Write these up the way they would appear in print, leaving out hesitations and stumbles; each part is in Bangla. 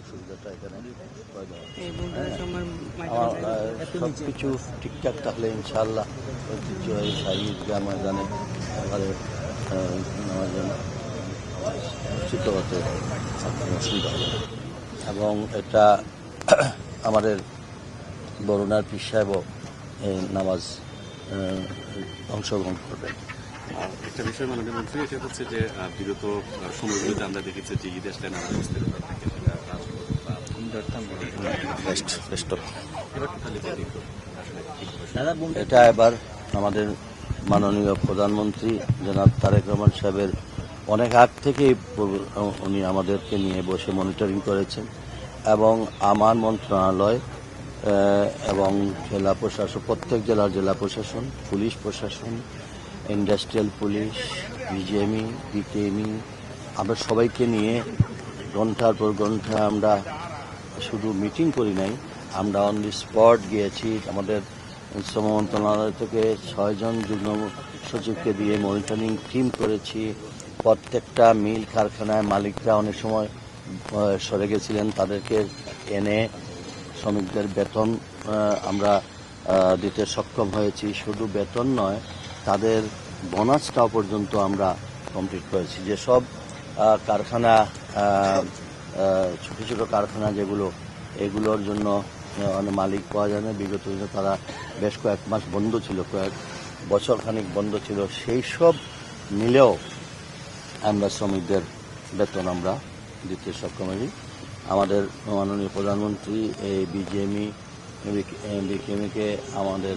সুবিধাটা এখানে সব কিছু ঠিকঠাক থাকলে ইনশাআল্লাহ ঐতিহ্যবাহী শাহী ঈদগাহ ময়দানে এবারে অনুষ্ঠিত হতে অসুবিধা হবে এবং এটা আমাদের বরুণার পীর সাহেবও এই নামাজ অংশগ্রহণ করবেন। একটা বিষয় মাননীয় মন্ত্রী, এটা হচ্ছে যে বিগত সময়গুলোতে আমরা দেখেছি যে ঈদ আসলে নানা অস্থিরতা থাকে, এটা এবার আমাদের মাননীয় প্রধানমন্ত্রী জনাব তারেক রহমান সাহেবের অনেক আগ থেকেই উনি আমাদেরকে নিয়ে বসে মনিটরিং করেছেন এবং আমার মন্ত্রণালয় এবং জেলা প্রশাসন, প্রত্যেক জেলার জেলা প্রশাসন, পুলিশ প্রশাসন, ইন্ডাস্ট্রিয়াল পুলিশ, বিজিএমই, বিকেএমই, আমরা সবাইকে নিয়ে ঘন্টার পর ঘন্টা আমরা শুধু মিটিং করি নাই, আমরা অন দি স্পট গিয়েছি। আমাদের শ্রম মন্ত্রণালয় থেকে 6 জন যুগ্ম সচিবকে দিয়ে মনিটরিং টিম করেছি। প্রত্যেকটা মিল কারখানায় মালিকরা অনেক সময় সরে গেছিলেন, তাদেরকে এনে শ্রমিকদের বেতন আমরা দিতে সক্ষম হয়েছি। শুধু বেতন নয়, তাদের বোনাসটাও পর্যন্ত আমরা কমপ্লিট করেছি। যেসব কারখানা ছোটো ছোটো কারখানা যেগুলো, এগুলোর জন্য অনেক মালিক পাওয়া যায় না, বিগত দিনে তারা বেশ কয়েক মাস বন্ধ ছিল, কয়েক বছর খানিক বন্ধ ছিল, সেই সব মিলেও আমরা শ্রমিকদের বেতন আমরা দিতে সক্ষম হই। আমাদের মাননীয় প্রধানমন্ত্রী এই বিজিএমই বিকেএমইকে আমাদের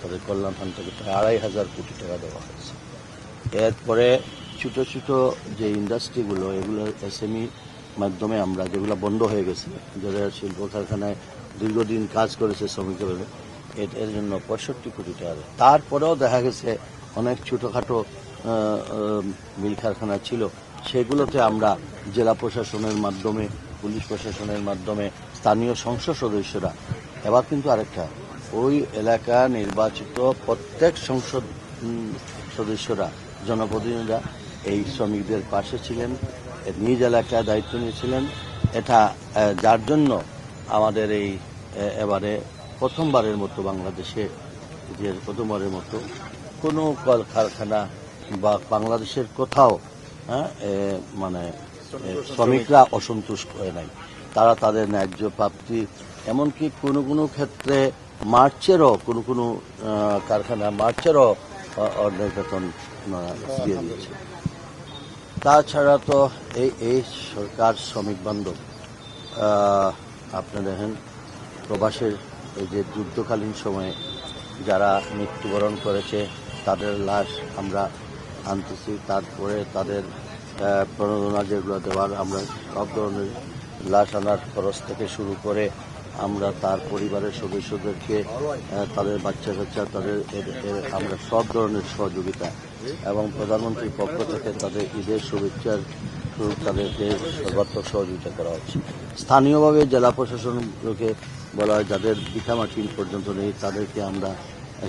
তাদের কল্যাণ ফান্ড থেকে 2,500 কোটি টাকা দেওয়া হয়েছে। এরপরে ছোটো ছোটো যে ইন্ডাস্ট্রিগুলো, এগুলো এসএমই মাধ্যমে আমরা যেগুলো বন্ধ হয়ে গেছে, যাদের শিল্প কারখানায় দীর্ঘদিন কাজ করেছে শ্রমিকদের, এর জন্য 65 কোটি টাকা। তারপরেও দেখা গেছে অনেক ছোটোখাটো মিল কারখানা ছিল, সেগুলোতে আমরা জেলা প্রশাসনের মাধ্যমে, পুলিশ প্রশাসনের মাধ্যমে, স্থানীয় সংসদ সদস্যরা, এবার কিন্তু আরেকটা, ওই এলাকা নির্বাচিত প্রত্যেক সংসদ সদস্যরা, জনপ্রতিনিধিরা এই শ্রমিকদের পাশে ছিলেন, নিজ এলাকায় দায়িত্ব নিয়েছিলেন। এটা যার জন্য আমাদের এই এবারে প্রথমবারের মতো বাংলাদেশে, যে প্রথমবারের মতো কোনো কারখানা বা বাংলাদেশের কোথাও মানে শ্রমিকরা অসন্তুষ্ট হয়ে নাই। তারা তাদের ন্যায্য প্রাপ্তি, এমনকি কোনো কোনো ক্ষেত্রে মার্চেরও কোনো কারখানা মার্চেরও অর্ধেক বেতন দিয়ে দিয়েছে। তাছাড়া তো এই সরকার শ্রমিক বান্ধব। আপনারা দেখেন প্রবাসের এই যে যুদ্ধকালীন সময়ে যারা মৃত্যুবরণ করেছে তাদের লাশ আমরা আনতেছি, তারপরে তাদের প্রণোদনা যেগুলো দেওয়ার, আমরা সব ধরনের লাশ আনার খরচ থেকে শুরু করে আমরা তার পরিবারের সদস্যদেরকে, তাদের বাচ্চা কাচ্চা, তাদের আমরা সব ধরনের সহযোগিতা এবং প্রধানমন্ত্রীর পক্ষ থেকে তাদের ঈদের শুভেচ্ছার স্বরূপ তাদেরকে সর্বাত্মক সহযোগিতা করা হচ্ছে। স্থানীয়ভাবে জেলা প্রশাসনকে বলা হয় যাদের ভিটামাটি পর্যন্ত নেই, তাদেরকে আমরা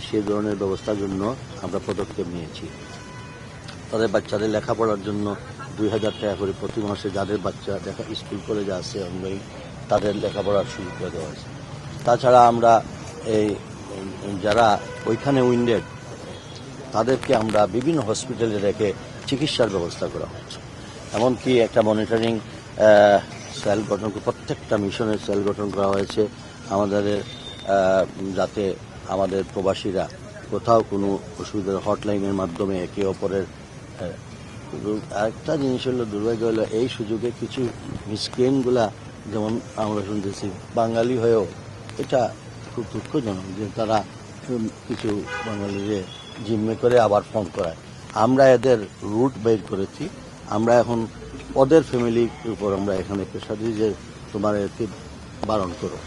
সেই ধরনের ব্যবস্থার জন্য আমরা পদক্ষেপ নিয়েছি। তাদের বাচ্চাদের লেখাপড়ার জন্য 2,000 টাকা করে প্রতি মাসে, যাদের বাচ্চা স্কুল কলেজে আছে অনলাইন, তাদের লেখাপড়ার সুযোগ করে দেওয়া হয়েছে। তাছাড়া আমরা এই যারা ওইখানে উইন্ডেড, তাদেরকে আমরা বিভিন্ন হসপিটালে রেখে চিকিৎসার ব্যবস্থা করা হচ্ছে। এমনকি একটা মনিটরিং সেল গঠন, প্রত্যেকটা মিশনের সেল গঠন করা হয়েছে আমাদের, যাতে আমাদের প্রবাসীরা কোথাও কোনো অসুবিধার হটলাইনের মাধ্যমে একে অপরের। আরেকটা জিনিস হলো, দুর্ভাগ্য হলো এই সুযোগে কিছু মিসক্রিয়েন্টগুলা, যেমন আমরা শুনতেছি বাঙালি হয়েও, এটা খুব দুঃখজনক যে তারা কিছু বাঙালিরে জিম্মে করে আবার ফোন করায়। আমরা এদের রুট বের করেছি, আমরা এখন ওদের ফ্যামিলির উপর আমরা এখানে প্রেশার দিই যে তোমার একে বারণ করো।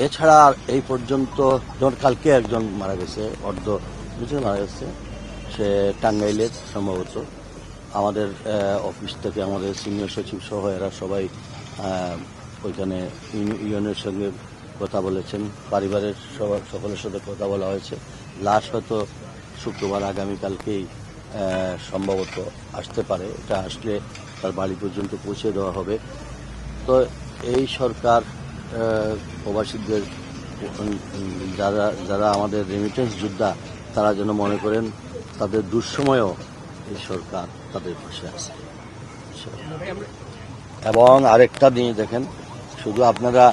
এছাড়া এই পর্যন্ত ধর কালকে একজন মারা গেছে, মারা গেছে, সে টাঙ্গাইলের সম্ভবত। আমাদের অফিস থেকে আমাদের সিনিয়র সচিব সহ এরা সবাই ওইখানে ইউনিয়নের সঙ্গে কথা বলেছেন, পরিবারের সকলের সাথে কথা বলা হয়েছে। লাশ হয়তো শুক্রবার আগামীকালকেই সম্ভবত আসতে পারে। এটা আসলে তার বাড়ি পর্যন্ত পৌঁছে দেওয়া হবে। তো এই সরকার প্রবাসীদের যারা যারা আমাদের রেমিটেন্স যোদ্ধা তারা যেন মনে করেন তাদের দুঃসময়েও এই সরকার তাদের পাশে আছে। এবং আরেকটা দিন দেখেন, শুধু আপনারা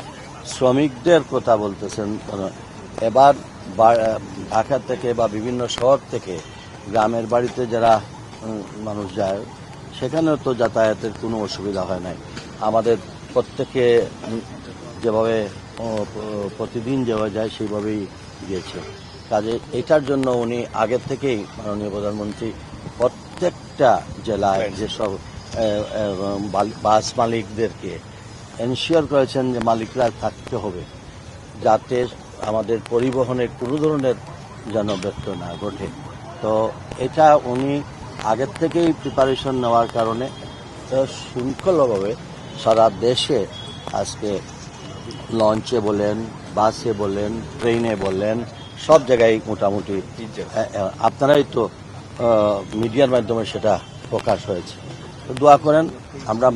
শ্রমিকদের কথা বলতেছেন, এবার ঢাকা থেকে বা বিভিন্ন শহর থেকে গ্রামের বাড়িতে যারা মানুষ যায় সেখানেও তো যাতায়াতের কোনো অসুবিধা হয় নাই। আমাদের প্রত্যেকে যেভাবে প্রতিদিন যাওয়া যায় সেইভাবেই গিয়েছে। কাজে এটার জন্য উনি আগের থেকেই মাননীয় প্রধানমন্ত্রী প্রত্যেকটা জেলায় যেসব বাস মালিকদেরকে এনশিওর করেছেন যে মালিকরা থাকতে হবে, যাতে আমাদের পরিবহনের কোনো ধরনের যেন ব্যত্যয় না ঘটে। তো এটা উনি আগের থেকেই প্রিপারেশন নেওয়ার কারণে শৃঙ্খলাভাবে সারা দেশে আজকে লঞ্চে বলেন, বাসে বলেন, ট্রেনে বলেন, সব জায়গায় মোটামুটি আপনারাই তো মিডিয়ার মাধ্যমে সেটা প্রকাশ হয়েছে। তো দোয়া করেন আমরা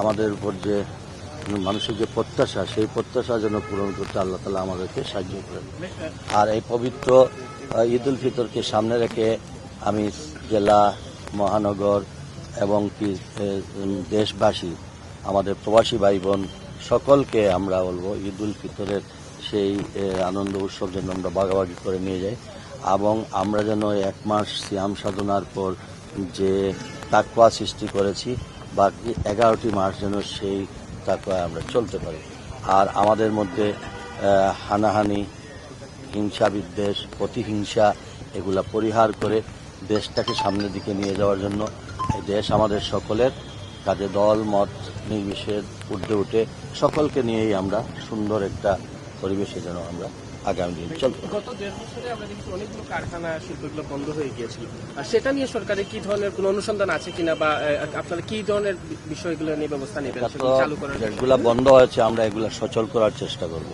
আমাদের উপর যে মানুষের যে প্রত্যাশা, সেই প্রত্যাশা যেন পূরণ করতে আল্লাহ তাআলা আমাদেরকে সাহায্য করেন। আর এই পবিত্র ঈদ উল ফিতরকে সামনে রেখে আমি জেলা, মহানগর এবং কি দেশবাসী, আমাদের প্রবাসী ভাই বোন সকলকে আমরা বলবো ঈদ উল ফিতরের সেই আনন্দ উৎসব যেন আমরা ভাগাভাগি করে নিয়ে যাই, এবং আমরা যেন এক মাস সিয়াম সাধনার পর যে তাকওয়া সৃষ্টি করেছি বাকি 11টি মাস যেন সেই তাকওয়ায় আমরা চলতে পারি। আর আমাদের মধ্যে হানাহানি, হিংসা বিদ্বেষ, প্রতিহিংসা এগুলা পরিহার করে দেশটাকে সামনের দিকে নিয়ে যাওয়ার জন্য এই দেশ আমাদের সকলের কাজে দল মত নির্বিশেষে ঊর্ধ্বে উঠে সকলকে নিয়েই আমরা সুন্দর একটা পরিবেশে যেন আমরা আগামী দিন চলতে। গত 1.5 বছরে আমরা দেখি অনেকগুলো কারখানা শিল্পগুলো বন্ধ হয়ে গিয়েছিল, আর সেটা নিয়ে সরকারের কি ধরনের কোনো অনুসন্ধান আছে কিনা, বা আপনারা কি ধরনের বিষয়গুলো নিয়ে ব্যবস্থা নেবেন চালু করার? যেগুলো বন্ধ হয়েছে আমরা এগুলো সচল করার চেষ্টা করব,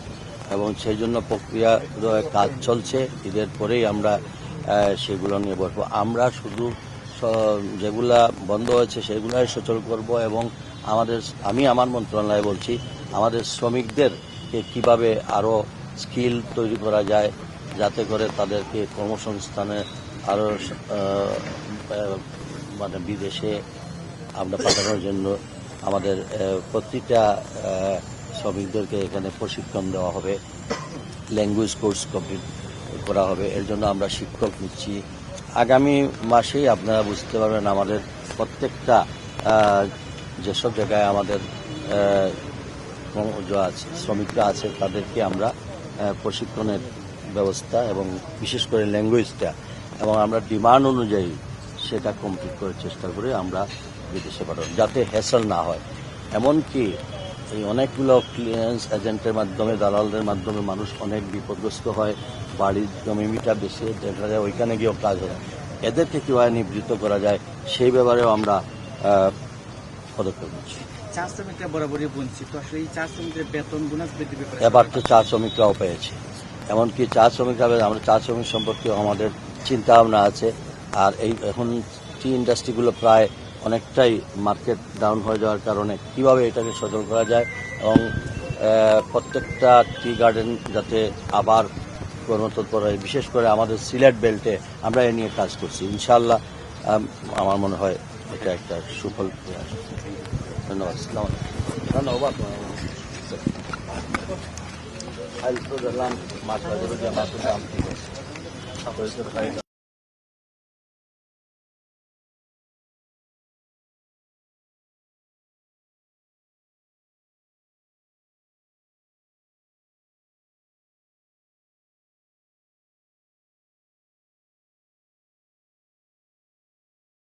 এবং সেই জন্য প্রক্রিয়া কাজ চলছে। ঈদের পরেই আমরা সেগুলো নিয়ে বসবো। আমরা শুধু যেগুলা বন্ধ হয়েছে সেগুলাই সচল করব, এবং আমি আমার মন্ত্রণালয়ে বলছি আমাদের শ্রমিকদেরকে কিভাবে আরও স্কিল তৈরি করা যায়, যাতে করে তাদেরকে কর্মসংস্থানে আরও মানে বিদেশে আমরা পাঠানোর জন্য আমাদের প্রতিটা শ্রমিকদেরকে এখানে প্রশিক্ষণ দেওয়া হবে, ল্যাঙ্গুয়েজ কোর্স কমপ্লিট করা হবে। এর জন্য আমরা শিক্ষক নিচ্ছি। আগামী মাসেই আপনারা বুঝতে পারবেন আমাদের প্রত্যেকটা যেসব জায়গায় আমাদের শ্রমিকরা আছে তাদেরকে আমরা প্রশিক্ষণের ব্যবস্থা এবং বিশেষ করে ল্যাঙ্গুয়েজটা, এবং আমরা ডিমান্ড অনুযায়ী সেটা কমপ্লিট করার চেষ্টা করে আমরা বিদেশে পাঠাবো, যাতে হ্যাসল না হয়। এমনকি এই অনেকগুলো ক্লিয়ারেন্স এজেন্টের মাধ্যমে, দালালদের মাধ্যমে মানুষ অনেক বিপদগ্রস্ত হয়, বাড়ির জমিটা বেশি দেখা যায় ওইখানে গিয়েও কাজ হয়। এদেরকে কীভাবে নিবৃত্ত করা যায় সেই ব্যাপারেও আমরা পদক্ষেপ নিচ্ছি। চা শ্রমিকরা বরাবরই বঞ্চিত, আসলে এই চা শ্রমিকদের বেতন বোনাস বৃদ্ধি ব্যাপারে এবার তো চা শ্রমিকরাও পেয়েছে, এমনকি চা শ্রমিকরা আমরা চা শ্রমিক সম্পর্কে আমাদের চিন্তা ভাবনা আছে। আর এই এখন টি ইন্ডাস্ট্রিগুলো প্রায় অনেকটাই মার্কেট ডাউন হয়ে যাওয়ার কারণে কিভাবে এটাকে সচল করা যায়, এবং প্রত্যেকটা টি গার্ডেন যাতে আবার কর্মতৎপর হয়, বিশেষ করে আমাদের সিলেট বেল্টে আমরা এ নিয়ে কাজ করছি। ইনশাআল্লাহ আমার মনে হয় এটা একটা সুফল ধন্যবাদ। ধন্যবাদ।